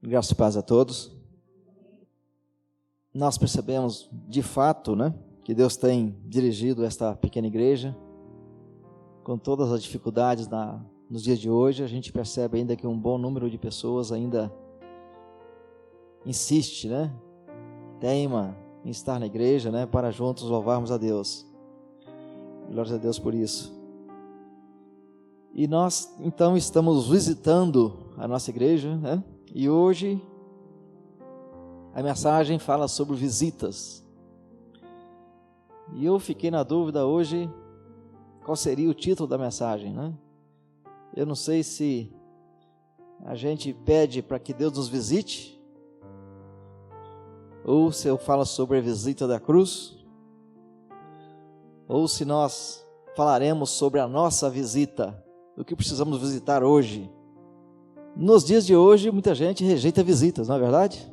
Graças e paz a todos. Nós percebemos de fato, que Deus tem dirigido esta pequena igreja com todas as dificuldades nos dias de hoje. A gente percebe ainda que um bom número de pessoas ainda insiste, teima em estar na igreja, para juntos louvarmos a Deus. Glórias a Deus por isso. E nós então estamos visitando a nossa igreja, e hoje a mensagem fala sobre visitas. E eu fiquei na dúvida hoje qual seria o título da mensagem, Eu não sei se a gente pede para que Deus nos visite, ou se eu falo sobre a visita da cruz, ou se nós falaremos sobre a nossa visita, o que precisamos visitar hoje. Nos dias de hoje, muita gente rejeita visitas, não é verdade?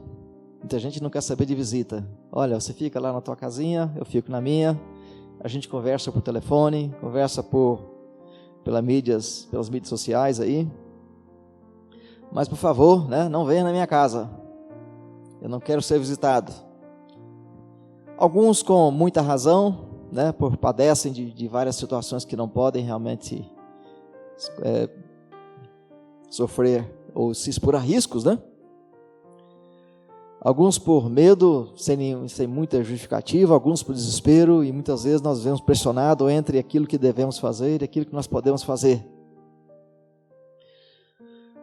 Muita gente não quer saber de visita. Olha, você fica lá na tua casinha, eu fico na minha, a gente conversa por telefone, conversa pelas mídias sociais aí. Mas, por favor, não venha na minha casa. Eu não quero ser visitado. Alguns com muita razão, padecem de várias situações que não podem realmente sofrer ou se expor a riscos, Alguns por medo, sem muita justificativa, alguns por desespero, e muitas vezes nós vemos pressionado entre aquilo que devemos fazer e aquilo que nós podemos fazer.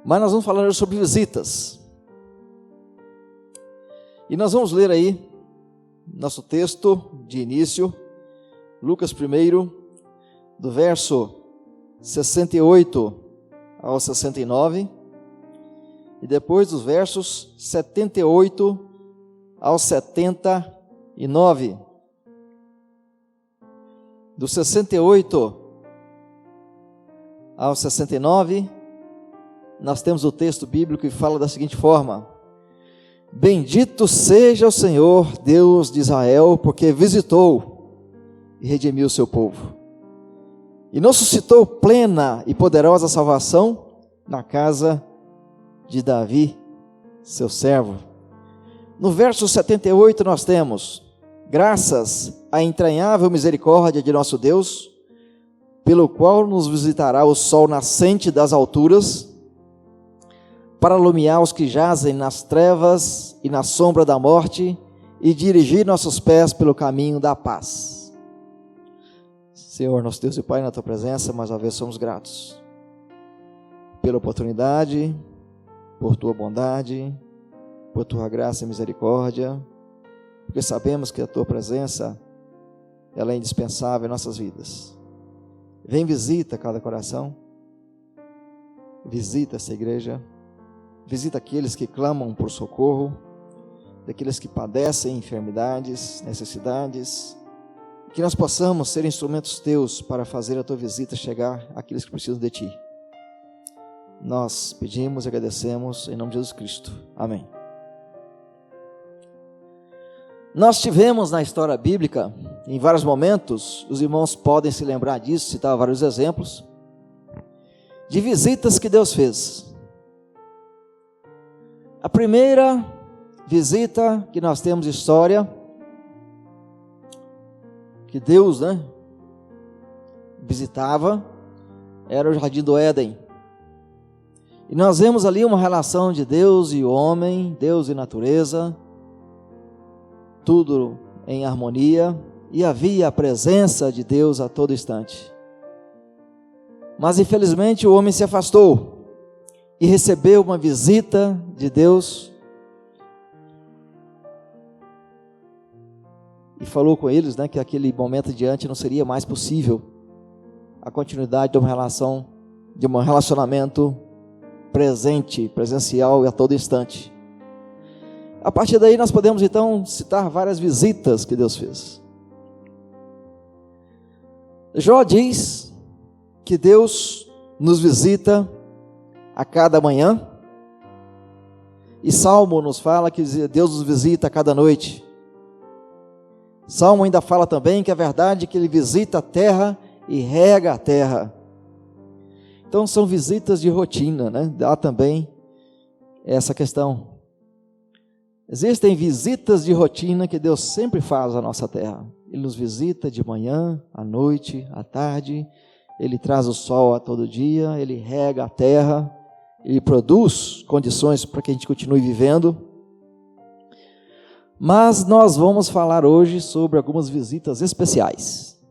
Mas nós vamos falar sobre visitas. E nós vamos ler aí nosso texto de início, Lucas 1, do verso 68 ao 69, e depois dos versos 78 ao 79. Do 68 ao 69, nós temos o texto bíblico que fala da seguinte forma: Bendito seja o Senhor, Deus de Israel, porque visitou e redimiu o seu povo, e nos suscitou plena e poderosa salvação na casa de Davi, seu servo. No verso 78 nós temos: graças à entranhável misericórdia de nosso Deus, pelo qual nos visitará o sol nascente das alturas, para iluminar os que jazem nas trevas e na sombra da morte, e dirigir nossos pés pelo caminho da paz. Senhor, nosso Deus e Pai, na Tua presença, mais uma vez somos gratos pela oportunidade, por Tua bondade, por Tua graça e misericórdia, porque sabemos que a Tua presença, ela é indispensável em nossas vidas. Vem, visita cada coração, visita essa igreja, visita aqueles que clamam por socorro, daqueles que padecem enfermidades, necessidades, que nós possamos ser instrumentos Teus para fazer a Tua visita chegar àqueles que precisam de Ti. Nós pedimos e agradecemos em nome de Jesus Cristo. Amém. Nós tivemos na história bíblica, em vários momentos, os irmãos podem se lembrar disso, citar vários exemplos, de visitas que Deus fez. A primeira visita que nós temos história, que Deus visitava, era o Jardim do Éden. E nós vemos ali uma relação de Deus e homem, Deus e natureza, tudo em harmonia, e havia a presença de Deus a todo instante. Mas infelizmente o homem se afastou e recebeu uma visita de Deus e falou com eles, que aquele momento adiante não seria mais possível a continuidade de um relacionamento presencial e a todo instante. A partir daí nós podemos então citar várias visitas que Deus fez. Jó diz que Deus nos visita a cada manhã, e Salmo nos fala que Deus nos visita a cada noite. Salmo ainda fala também que é verdade que Ele visita a terra e rega a terra. Então são visitas de rotina, Há também essa questão. Existem visitas de rotina que Deus sempre faz à nossa terra. Ele nos visita de manhã, à noite, à tarde. Ele traz o sol a todo dia, Ele rega a terra, Ele produz condições para que a gente continue vivendo. Mas nós vamos falar hoje sobre algumas visitas especiais.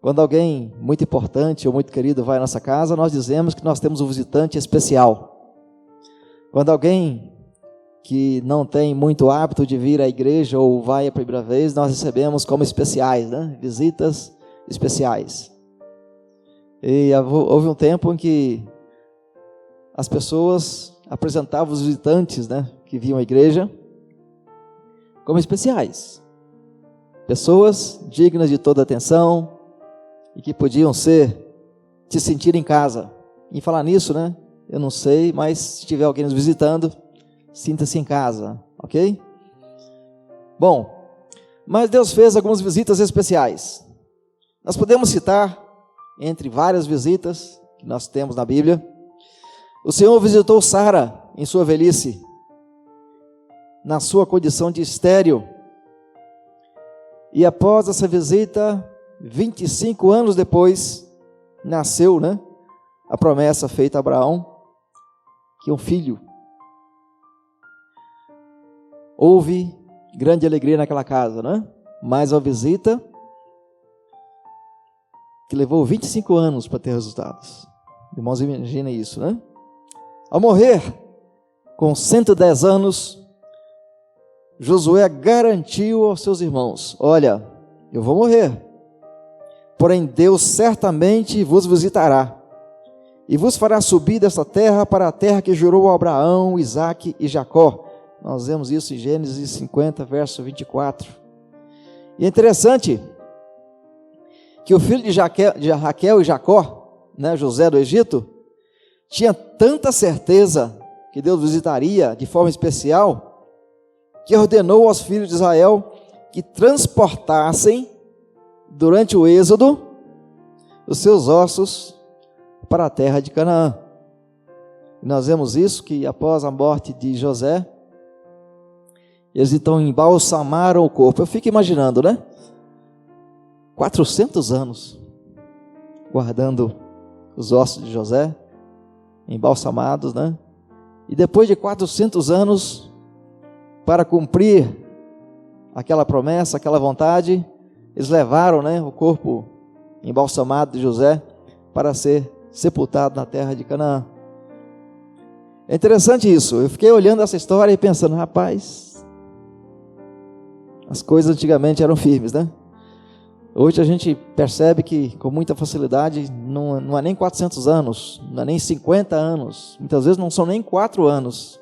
Quando alguém muito importante ou muito querido vai à nossa casa, nós dizemos que nós temos um visitante especial. Quando alguém que não tem muito hábito de vir à igreja ou vai a primeira vez, nós recebemos como especiais, né? Visitas especiais. E houve um tempo em que as pessoas apresentavam os visitantes, né, que vinham à igreja como especiais. Pessoas dignas de toda atenção e que podiam se sentir em casa. Em falar nisso, né, eu não sei, mas se tiver alguém nos visitando, sinta-se em casa, ok? Bom, mas Deus fez algumas visitas especiais. Nós podemos citar, entre várias visitas que nós temos na Bíblia, o Senhor visitou Sara em sua velhice, na sua condição de estéril, e após essa visita, 25 anos depois, nasceu, né, a promessa feita a Abraão, que um filho. Houve grande alegria naquela casa, né? Mais uma visita que levou 25 anos para ter resultados. Irmãos, imaginem isso, né? Ao morrer, com 110 anos, Josué garantiu aos seus irmãos: olha, eu vou morrer, porém Deus certamente vos visitará, e vos fará subir desta terra para a terra que jurou a Abraão, Isaque e Jacó. Nós vemos isso em Gênesis 50, verso 24. E é interessante que o filho de Raquel e Jacó, né, José do Egito, tinha tanta certeza que Deus visitaria de forma especial, que ordenou aos filhos de Israel que transportassem, durante o êxodo, os seus ossos para a terra de Canaã. E nós vemos isso, que após a morte de José, eles então embalsamaram o corpo. Eu fico imaginando, né? 400 anos guardando os ossos de José, embalsamados, né? E depois de 400 anos, para cumprir aquela promessa, aquela vontade, eles levaram, né, o corpo embalsamado de José para ser sepultado na terra de Canaã. É interessante isso. Eu fiquei olhando essa história e pensando, rapaz, as coisas antigamente eram firmes, né? Hoje a gente percebe que com muita facilidade não há nem 400 anos, não há nem 50 anos, muitas vezes não são nem 4 anos.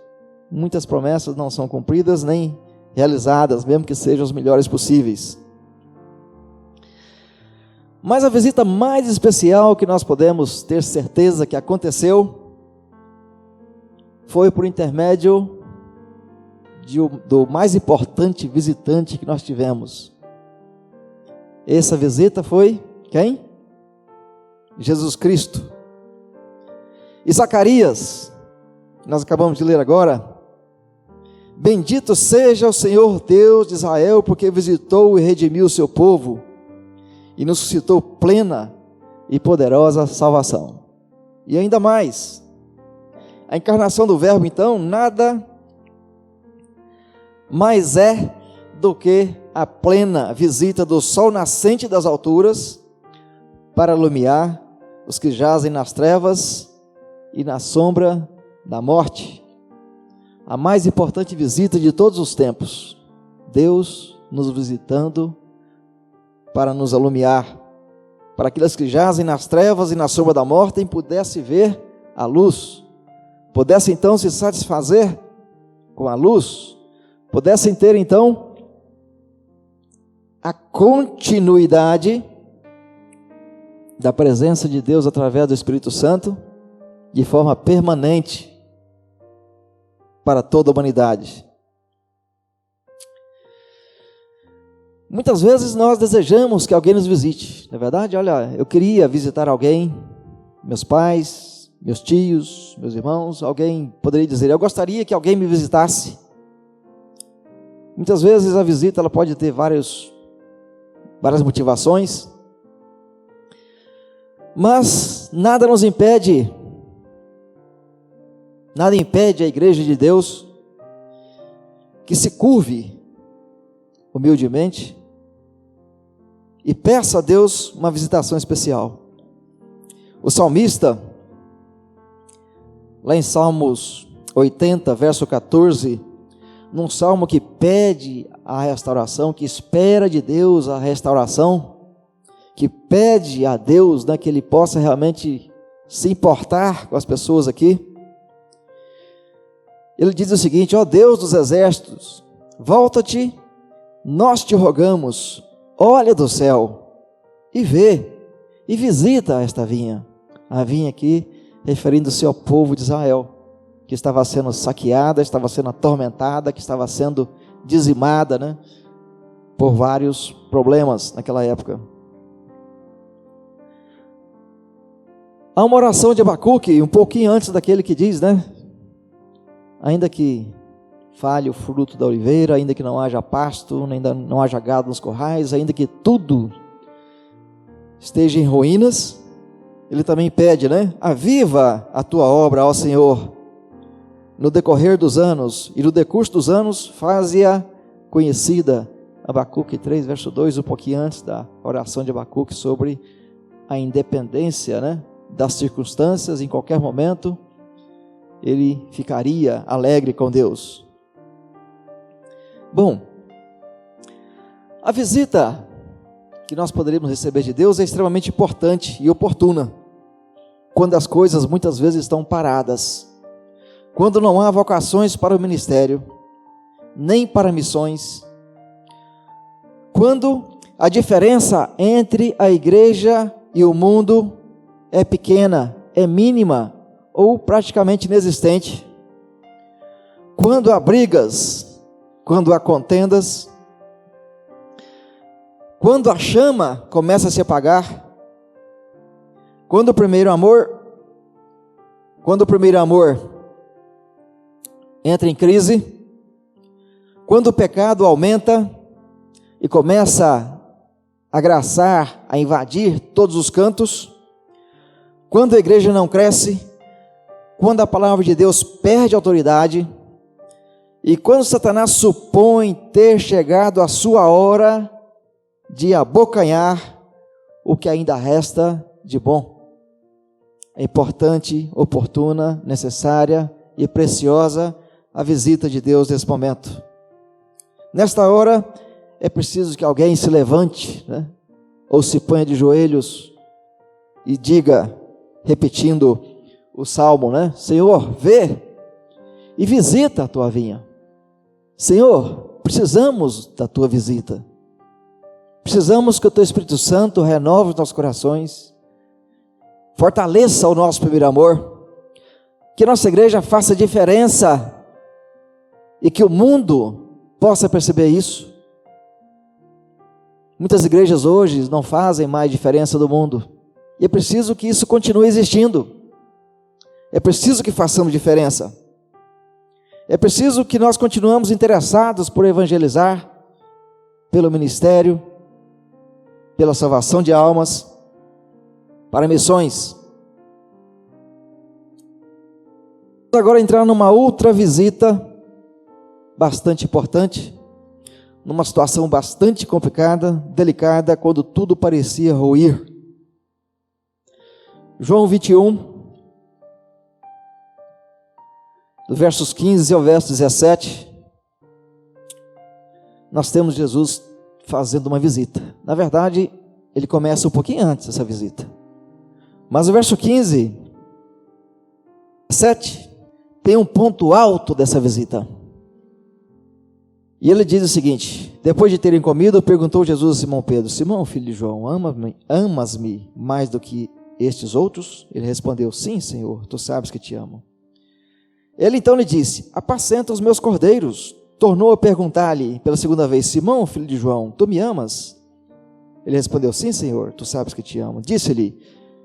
Muitas promessas não são cumpridas nem realizadas, mesmo que sejam os melhores possíveis. Mas a visita mais especial que nós podemos ter certeza que aconteceu foi por intermédio do mais importante visitante que nós tivemos. Essa visita foi quem? Jesus Cristo. E Zacarias, nós acabamos de ler agora: bendito seja o Senhor Deus de Israel, porque visitou e redimiu o seu povo, e nos suscitou plena e poderosa salvação. E ainda mais, a encarnação do Verbo, então, nada mais é do que a plena visita do sol nascente das alturas para iluminar os que jazem nas trevas e na sombra da morte. A mais importante visita de todos os tempos, Deus nos visitando para nos iluminar, para aqueles que jazem nas trevas e na sombra da morte pudessem ver a luz, pudessem então se satisfazer com a luz, pudessem ter então a continuidade da presença de Deus através do Espírito Santo de forma permanente para toda a humanidade. Muitas vezes nós desejamos que alguém nos visite, não é verdade? Olha, eu queria visitar alguém, meus pais, meus tios, meus irmãos. Alguém poderia dizer: eu gostaria que alguém me visitasse. Muitas vezes a visita ela pode ter várias motivações, mas nada impede a igreja de Deus que se curve humildemente e peça a Deus uma visitação especial. O salmista, lá em Salmos 80, verso 14, num salmo que pede a restauração, que espera de Deus a restauração, que pede a Deus, né, que Ele possa realmente se importar com as pessoas aqui. Ele diz o seguinte: ó Deus dos exércitos, volta-te, nós te rogamos, olha do céu e vê, e visita esta vinha. A vinha aqui, referindo-se ao povo de Israel, que estava sendo saqueada, estava sendo atormentada, que estava sendo dizimada, né, por vários problemas naquela época. Há uma oração de Abacuque, um pouquinho antes daquele que diz, né, ainda que falhe o fruto da oliveira, ainda que não haja pasto, ainda não haja gado nos corrais, ainda que tudo esteja em ruínas, ele também pede, né, aviva a tua obra, ó Senhor, no decorrer dos anos, e no decurso dos anos, faze-a conhecida. Abacuque 3, verso 2, um pouquinho antes da oração de Abacuque sobre a independência, né, das circunstâncias. Em qualquer momento ele ficaria alegre com Deus. Bom, a visita que nós poderíamos receber de Deus é extremamente importante e oportuna, quando as coisas muitas vezes estão paradas, quando não há vocações para o ministério, nem para missões, quando a diferença entre a igreja e o mundo é pequena, é mínima ou praticamente inexistente, quando há brigas, quando há contendas, quando a chama começa a se apagar, quando o primeiro amor entra em crise, quando o pecado aumenta e começa a graçar, a invadir todos os cantos, quando a igreja não cresce, quando a palavra de Deus perde autoridade, e quando Satanás supõe ter chegado a sua hora de abocanhar o que ainda resta de bom. É importante, oportuna, necessária e preciosa a visita de Deus nesse momento. Nesta hora, é preciso que alguém se levante, né, ou se ponha de joelhos e diga, repetindo o salmo, né, Senhor, vê e visita a tua vinha. Senhor, precisamos da tua visita. Precisamos que o teu Espírito Santo renove os nossos corações, fortaleça o nosso primeiro amor, que nossa igreja faça diferença e que o mundo possa perceber isso. Muitas igrejas hoje não fazem mais diferença do mundo, e é preciso que isso continue existindo. É preciso que façamos diferença. É preciso que nós continuemos interessados por evangelizar, pelo ministério, pela salvação de almas, para missões. Vamos agora entrar numa outra visita bastante importante, numa situação bastante complicada, delicada, quando tudo parecia ruir. João 21, do versos 15 ao verso 17, nós temos Jesus fazendo uma visita. Na verdade, ele começa um pouquinho antes dessa visita. Mas o verso 15, 7, tem um ponto alto dessa visita. E ele diz o seguinte: depois de terem comido, perguntou Jesus a Simão Pedro: Simão, filho de João, amas-me mais do que estes outros? Ele respondeu: sim, Senhor, tu sabes que te amo. Ele então lhe disse: apacenta os meus cordeiros. Tornou a perguntar-lhe pela segunda vez: Simão, filho de João, tu me amas? Ele respondeu: sim, Senhor, tu sabes que te amo. Disse-lhe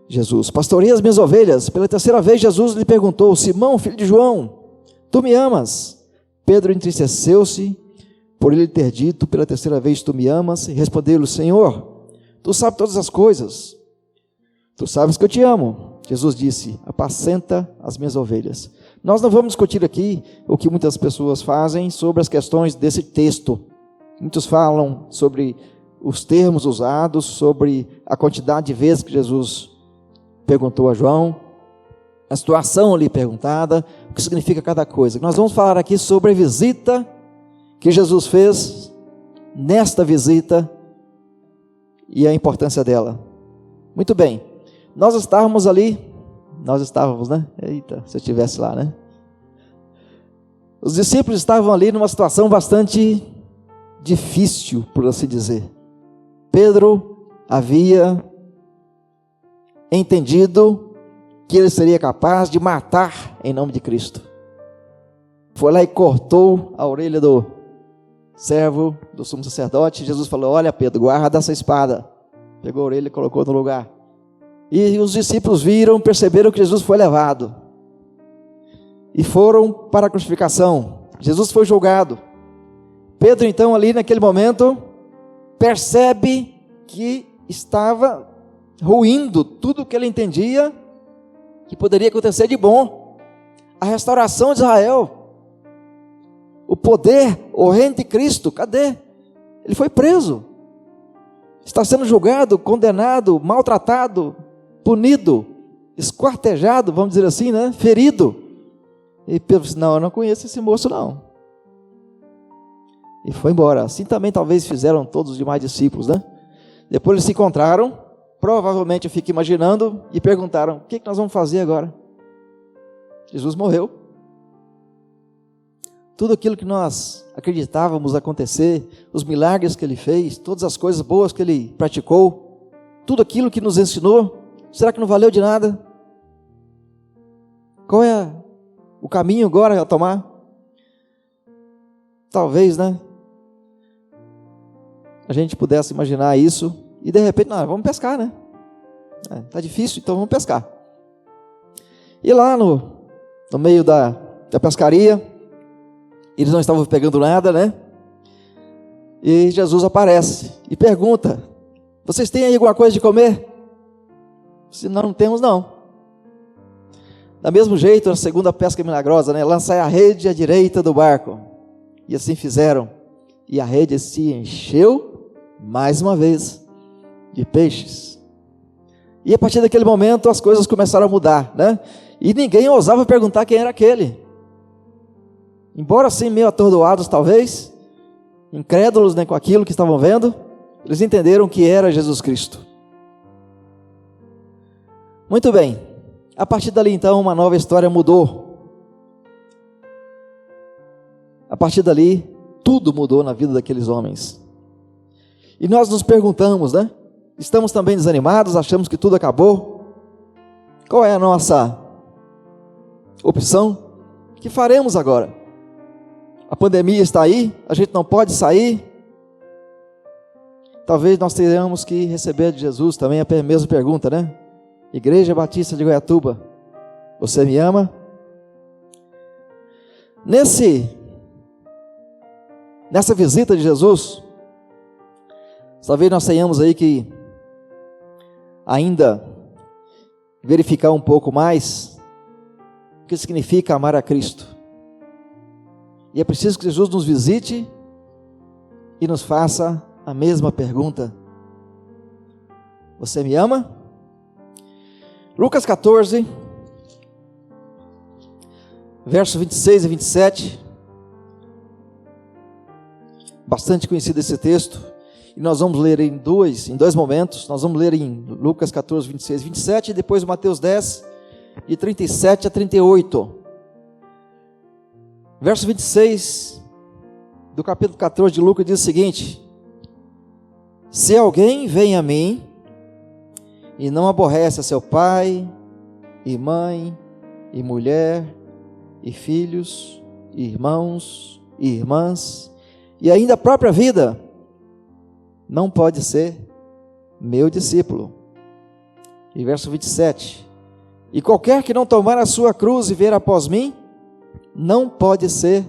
Jesus: pastoreia as minhas ovelhas. Pela terceira vez Jesus lhe perguntou: Simão, filho de João, tu me amas? Pedro entristeceu-se por ele ter dito pela terceira vez: tu me amas? E respondeu-lhe: Senhor, tu sabes todas as coisas, tu sabes que eu te amo. Jesus disse: apacenta as minhas ovelhas. Nós não vamos discutir aqui o que muitas pessoas fazem sobre as questões desse texto. Muitos falam sobre os termos usados, sobre a quantidade de vezes que Jesus perguntou a João, a situação ali perguntada, o que significa cada coisa. Nós vamos falar aqui sobre a visita que Jesus fez, nesta visita, e a importância dela. Muito bem, nós estávamos, né? Eita, se eu estivesse lá, né? Os discípulos estavam ali numa situação bastante difícil, por assim dizer. Pedro havia entendido que ele seria capaz de matar em nome de Cristo. Foi lá e cortou a orelha do servo do sumo sacerdote. Jesus falou: olha, Pedro, guarda essa espada. Pegou a orelha e colocou no lugar. E os discípulos viram, perceberam que Jesus foi levado e foram para a crucificação. Jesus foi julgado. Pedro, então, ali naquele momento, percebe que estava ruindo tudo o que ele entendia que poderia acontecer de bom. A restauração de Israel, o poder, o reino de Cristo, cadê? Ele foi preso, está sendo julgado, condenado, maltratado, punido, esquartejado, vamos dizer assim, né? Ferido. E Pedro disse: não, eu não conheço esse moço não. E foi embora. Assim também talvez fizeram todos os demais discípulos, né? Depois eles se encontraram, provavelmente eu fico imaginando, e perguntaram: o que nós vamos fazer agora? Jesus morreu. Tudo aquilo que nós acreditávamos acontecer, os milagres que ele fez, todas as coisas boas que ele praticou, tudo aquilo que nos ensinou, será que não valeu de nada? Qual é o caminho agora a tomar? Talvez, né? A gente pudesse imaginar isso e de repente, não, vamos pescar, né? Tá difícil, então vamos pescar. E lá no meio da pescaria, eles não estavam pegando nada, né? E Jesus aparece e pergunta: vocês têm aí alguma coisa de comer? Se não temos, não. Da mesmo jeito, a segunda pesca milagrosa, né? Lançai a rede à direita do barco. E assim fizeram. E a rede se encheu mais uma vez de peixes. E a partir daquele momento as coisas começaram a mudar, né? E ninguém ousava perguntar quem era aquele. Embora assim meio atordoados talvez, incrédulos, né, com aquilo que estavam vendo, eles entenderam que era Jesus Cristo. Muito bem, a partir dali então uma nova história mudou. A partir dali tudo mudou na vida daqueles homens. E nós nos perguntamos, né? Estamos também desanimados, achamos que tudo acabou. Qual é a nossa opção? O que faremos agora? A pandemia está aí, a gente não pode sair. Talvez nós tenhamos que receber de Jesus também a mesma pergunta, né? Igreja Batista de Goiatuba, você me ama? Nessa visita de Jesus, talvez nós tenhamos aí que ainda verificar um pouco mais o que significa amar a Cristo. E é preciso que Jesus nos visite e nos faça a mesma pergunta: você me ama? Lucas 14, verso 26 e 27, bastante conhecido esse texto, e nós vamos ler em dois momentos. Nós vamos ler em Lucas 14, 26 e 27, e depois Mateus 10, de 37 a 38. Verso 26 do capítulo 14 de Lucas diz o seguinte: se alguém vem a mim e não aborrece a seu pai, e mãe, e mulher, e filhos, e irmãos, e irmãs, e ainda a própria vida, não pode ser meu discípulo. E verso 27, e qualquer que não tomar a sua cruz e vier após mim, não pode ser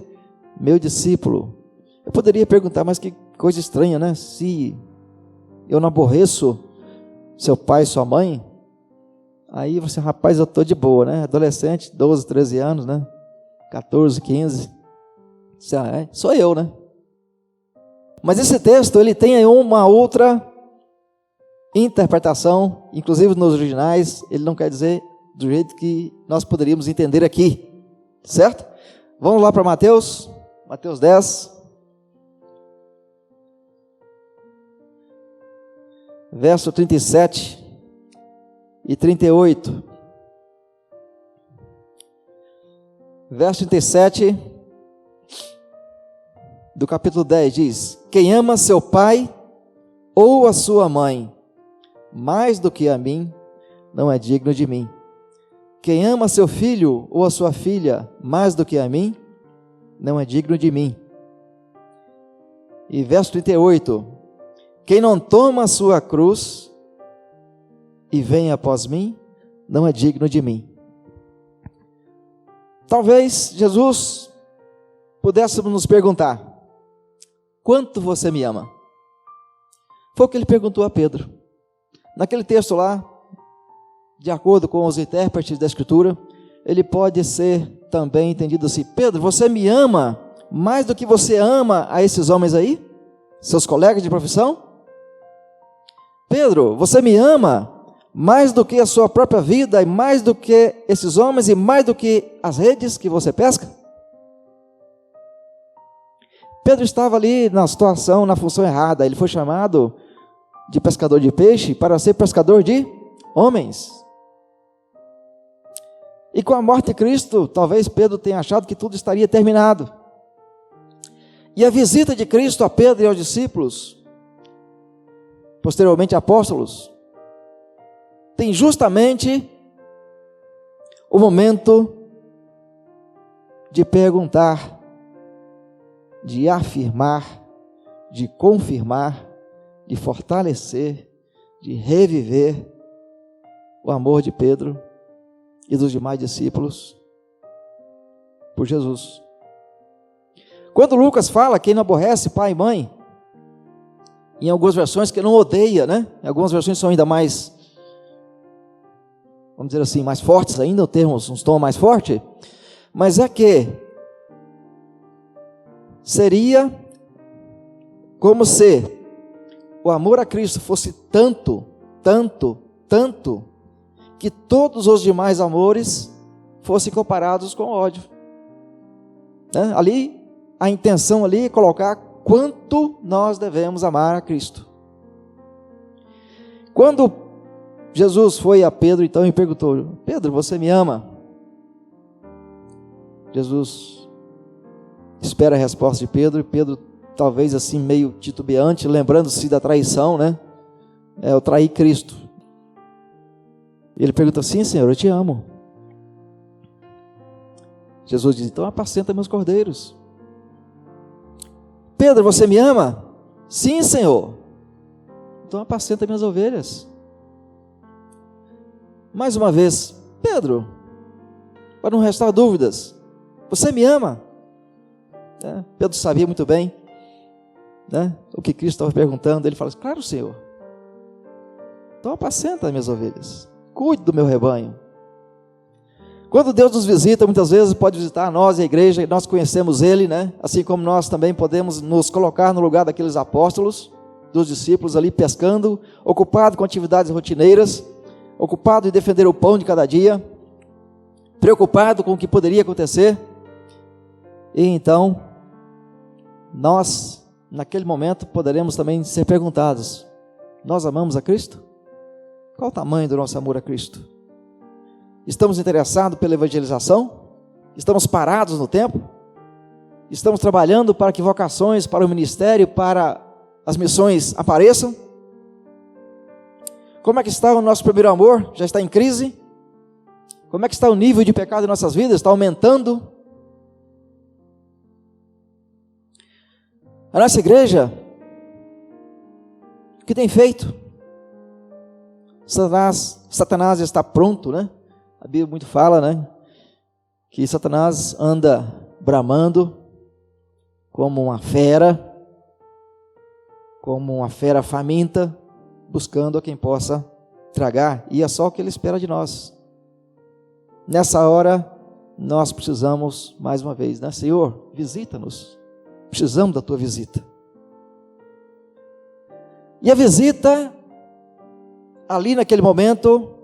meu discípulo. Eu poderia perguntar, mas que coisa estranha, né? Se eu não aborreço seu pai e sua mãe, aí você, rapaz, eu estou de boa, né? Adolescente, 12, 13 anos, né? 14, 15. Sou eu, né? Mas esse texto, ele tem aí uma outra interpretação, inclusive nos originais, ele não quer dizer do jeito que nós poderíamos entender aqui, certo? Vamos lá para Mateus 10, verso 37 e 38. Verso 37 do capítulo 10 diz: quem ama seu pai ou a sua mãe mais do que a mim, não é digno de mim. Quem ama seu filho ou a sua filha mais do que a mim, não é digno de mim. E verso 38, quem não toma a sua cruz e vem após mim, não é digno de mim. Talvez Jesus pudéssemos nos perguntar: quanto você me ama? Foi o que ele perguntou a Pedro. Naquele texto lá, de acordo com os intérpretes da Escritura, ele pode ser também entendido assim: Pedro, você me ama mais do que você ama a esses homens aí? Seus colegas de profissão? Pedro, você me ama mais do que a sua própria vida, e mais do que esses homens, e mais do que as redes que você pesca? Pedro estava ali na situação, na função errada. Ele foi chamado de pescador de peixe para ser pescador de homens. E com a morte de Cristo, talvez Pedro tenha achado que tudo estaria terminado. E a visita de Cristo a Pedro e aos discípulos, posteriormente apóstolos, tem justamente o momento de perguntar, de afirmar, de confirmar, de fortalecer, de reviver o amor de Pedro e dos demais discípulos por Jesus. Quando Lucas fala quem não aborrece pai e mãe, em algumas versões que não odeia, né? Em algumas versões são ainda mais, vamos dizer assim, mais fortes ainda, o termo, uns tons mais fortes, mas é que seria como se o amor a Cristo fosse tanto, que todos os demais amores fossem comparados com ódio. Né? Ali, a intenção ali é colocar quanto nós devemos amar a Cristo. Quando Jesus foi a Pedro, então, e perguntou: Pedro, você me ama? Jesus espera a resposta de Pedro, e Pedro, talvez assim meio titubeante, lembrando-se da traição, né? Eu traí Cristo. Ele pergunta: sim, Senhor, eu te amo. Jesus diz: então apacenta meus cordeiros. Pedro, você me ama? Sim, Senhor. Então apacenta minhas ovelhas. Mais uma vez: Pedro, para não restar dúvidas, você me ama? Pedro sabia muito bem, né, o que Cristo estava perguntando. Ele fala: claro, Senhor. Então apacenta minhas ovelhas, cuide do meu rebanho. Quando Deus nos visita, muitas vezes pode visitar nós, a igreja, e nós conhecemos Ele, né? Assim como nós também podemos nos colocar no lugar daqueles apóstolos, dos discípulos ali pescando, ocupado com atividades rotineiras, ocupado em defender o pão de cada dia, preocupado com o que poderia acontecer. E então, nós, naquele momento, poderemos também ser perguntados: nós amamos a Cristo? Qual o tamanho do nosso amor a Cristo? Estamos interessados pela evangelização? Estamos parados no tempo? Estamos trabalhando para que vocações para o ministério, para as missões apareçam? Como é que está o nosso primeiro amor? Já está em crise? Como é que está o nível de pecado em nossas vidas? Está aumentando? A nossa igreja, o que tem feito? Satanás está pronto, né? A Bíblia muito fala, né? Que Satanás anda bramando como uma fera faminta, buscando a quem possa tragar, e é só o que Ele espera de nós. Nessa hora, nós precisamos, mais uma vez, né? Senhor, visita-nos, precisamos da Tua visita. E a visita, ali naquele momento,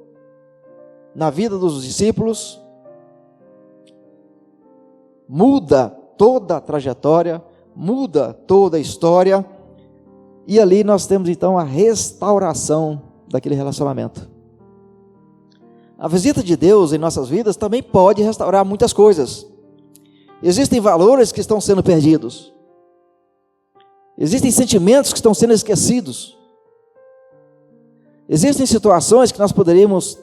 na vida dos discípulos, muda toda a trajetória, muda toda a história, e ali nós temos então a restauração daquele relacionamento. A visita de Deus em nossas vidas também pode restaurar muitas coisas. Existem valores que estão sendo perdidos. Existem sentimentos que estão sendo esquecidos. Existem situações que nós poderíamos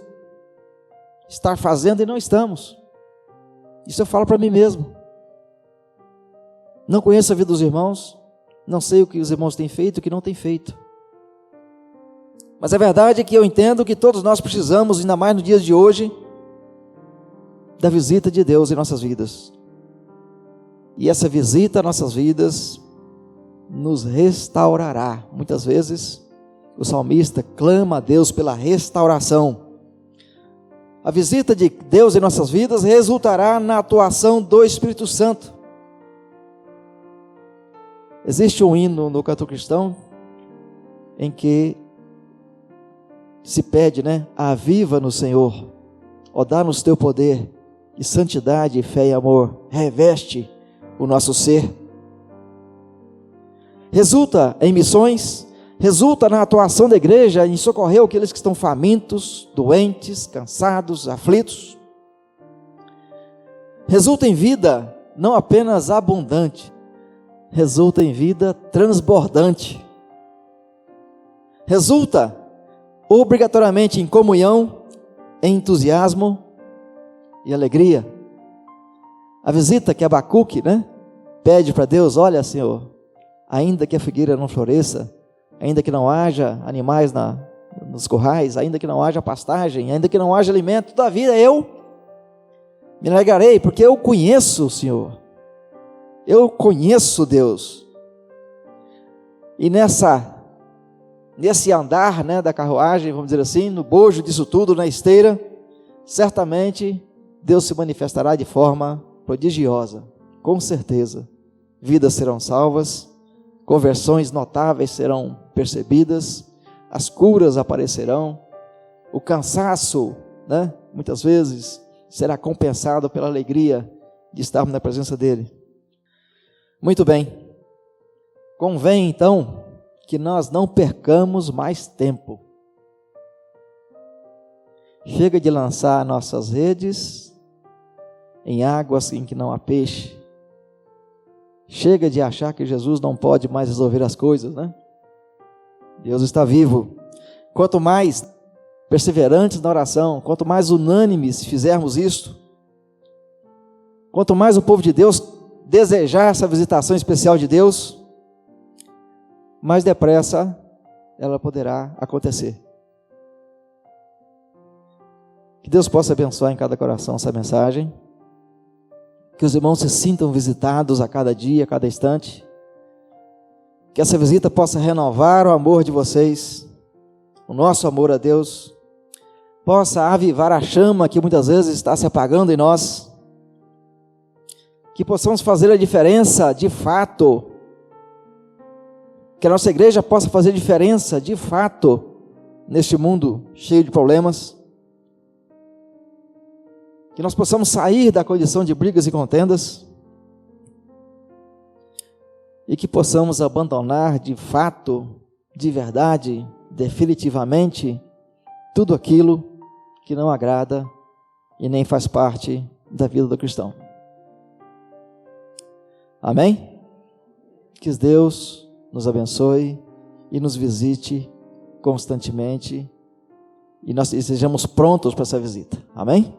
estar fazendo e não estamos. Isso eu falo para mim mesmo. Não conheço a vida dos irmãos, não sei o que os irmãos têm feito e o que não têm feito. Mas a verdade é que eu entendo que todos nós precisamos, ainda mais nos dias de hoje, da visita de Deus em nossas vidas. E essa visita a nossas vidas nos restaurará. Muitas vezes o salmista clama a Deus pela restauração. A visita de Deus em nossas vidas resultará na atuação do Espírito Santo. Existe um hino no canto cristão em que se pede, né? Aviva-nos, Senhor, ó, dá-nos teu poder e santidade, fé e amor, reveste o nosso ser. Resulta em missões, resulta na atuação da igreja em socorrer aqueles que estão famintos, doentes, cansados, aflitos. Resulta em vida não apenas abundante, resulta em vida transbordante. Resulta obrigatoriamente em comunhão, em entusiasmo e alegria. A visita que Abacuque, né, pede para Deus: olha, Senhor, ainda que a figueira não floresça, ainda que não haja animais nos currais, ainda que não haja pastagem, ainda que não haja alimento, todavia eu me alegrarei, porque eu conheço o Senhor, eu conheço Deus. E nesse andar, né, da carruagem, vamos dizer assim, no bojo disso tudo, na esteira, certamente Deus se manifestará de forma prodigiosa, com certeza. Vidas serão salvas, conversões notáveis serão percebidas, as curas aparecerão, o cansaço, né, muitas vezes será compensado pela alegria de estarmos na presença dEle. Muito bem, convém então que nós não percamos mais tempo. Chega de lançar nossas redes em águas em que não há peixe. Chega de achar que Jesus não pode mais resolver as coisas, né? Deus está vivo. Quanto mais perseverantes na oração, quanto mais unânimes fizermos isto, quanto mais o povo de Deus desejar essa visitação especial de Deus, mais depressa ela poderá acontecer. Que Deus possa abençoar em cada coração essa mensagem, que os irmãos se sintam visitados a cada dia, a cada instante, que essa visita possa renovar o amor de vocês, o nosso amor a Deus, possa avivar a chama que muitas vezes está se apagando em nós, que possamos fazer a diferença de fato, que a nossa igreja possa fazer diferença de fato neste mundo cheio de problemas, que nós possamos sair da condição de brigas e contendas e que possamos abandonar de fato, de verdade, definitivamente, tudo aquilo que não agrada e nem faz parte da vida do cristão. Amém? Que Deus nos abençoe e nos visite constantemente e nós estejamos prontos para essa visita. Amém?